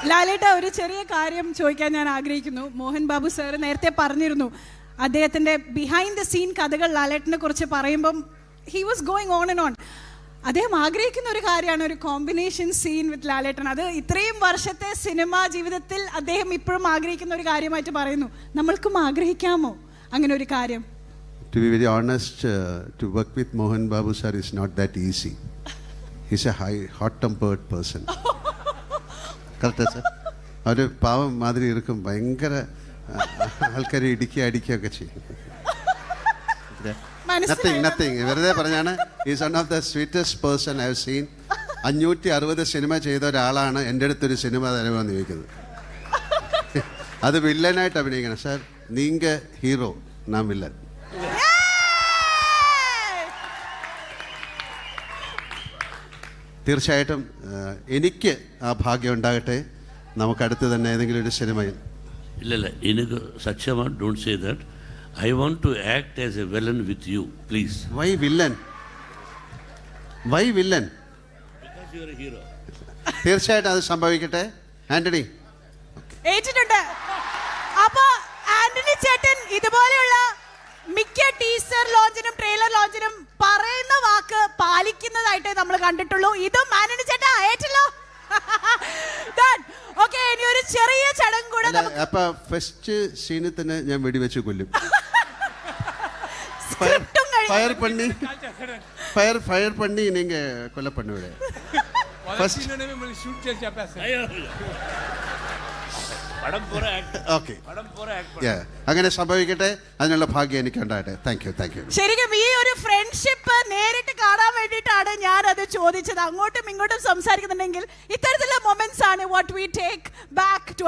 ലാലേട്ട, ഒരു ചെറിയ കാര്യം ചോദിക്കാൻ ഞാൻ ആഗ്രഹിക്കുന്നു. മോഹൻ ബാബു സാർ നേരത്തെ പറഞ്ഞിരുന്നു, അദ്ദേഹത്തിൻ്റെ ബിഹൈൻഡ് ദ സീൻ കഥകൾ ലാലേട്ടനെ കുറിച്ച് പറയുമ്പം he was going on and on. അദ്ദേഹം ആഗ്രഹിക്കുന്ന ഒരു കാര്യമാണ് ഒരു കോമ്പിനേഷൻ സീൻ വിത്ത് ലാലേട്ടൻ. അത് ഇത്രയും വർഷത്തെ സിനിമാ ജീവിതത്തിൽ അദ്ദേഹം ഇപ്പോഴും ആഗ്രഹിക്കുന്ന ഒരു കാര്യമായിട്ട് പറയുന്നു. നമ്മൾക്കും ആഗ്രഹിക്കാമോ അങ്ങനെ ഒരു കാര്യം? To be very honest, to work with Mohan Babu sir is not that easy. He's a hot-tempered person. Correct, sir? ഒരു പാവം മാതിരി ഇരിക്കും, ഭയങ്കര ആൾക്കാരെ അടിക്കുകയൊക്കെ ചെയ്യും. Nothing. വെറുതെ പറഞ്ഞാണ്. Is one of the sweetest person I have seen. 560 cinema ചെയ്ത ഒരാളാണ് എൻ്റെ അടുത്തൊരു സിനിമ തരുമെന്ന് ചോദിക്കുന്നത്. അത് വില്ലനായിട്ട് അഭിനയിക്കണം. സാർ, നീങ്ക ഹീറോ, നാം വില്ലൻ. തീർച്ചയായിട്ടും എനിക്ക് ആ ഭാഗ്യം ഉണ്ടാകട്ടെ. നമുക്ക് അടുത്ത് തന്നെ ഏതെങ്കിലും ഒരു സിനിമയിൽ. ഇല്ല, എനിക്ക് സത്യമാണ്. Don't say that. I want to act as a villain with you, please. Why villain? Because you are a hero. തീർച്ചയായിട്ടും അത് സംഭവിക്കട്ടെ. ആന്റണി ഏറ്റിട്ടുണ്ട്. അപ്പൊ ആന്റണി ചേട്ടൻ ഇതുപോലെയുള്ള മിക്ക ടീസർ ലോഞ്ചിനും ട്രെയിലർ ലോഞ്ചിനും പറയുന്ന വാക്ക് പാലിക്കുന്നതായിട്ട് നമ്മൾ കണ്ടിട്ടുള്ളൂ. ഇതും ആന്റണി ചേട്ടാ ഏറ്റല്ലോ. ഓക്കെ, ഇനി ഒരു ചെറിയ ചടങ്ങ് കൂടെ. അപ്പൊ ഫസ്റ്റ് സീനിൽ തന്നെ ഞാൻ വെടിവെച്ച് കൊല്ലും. ഫയർ പണ്ണി നീങ്ക കൊല്ല പണ്ണുവിടെ. അങ്ങനെ സംഭവിക്കട്ടെ. അതിനുള്ള ഭാഗ്യം എനിക്ക് ഉണ്ടാകട്ടെ. Thank you. ശരിക്കും ഈ ഒരു ഫ്രണ്ട്ഷിപ്പ് നേരിട്ട് കാണാൻ വേണ്ടിയിട്ടാണ് ഞാൻ അത് ചോദിച്ചത്. അങ്ങോട്ടും ഇങ്ങോട്ടും സംസാരിക്കുന്നുണ്ടെങ്കിൽ ഇത്തരത്തിലുള്ള മൊമെന്റ്സ് ആണ് what we take back to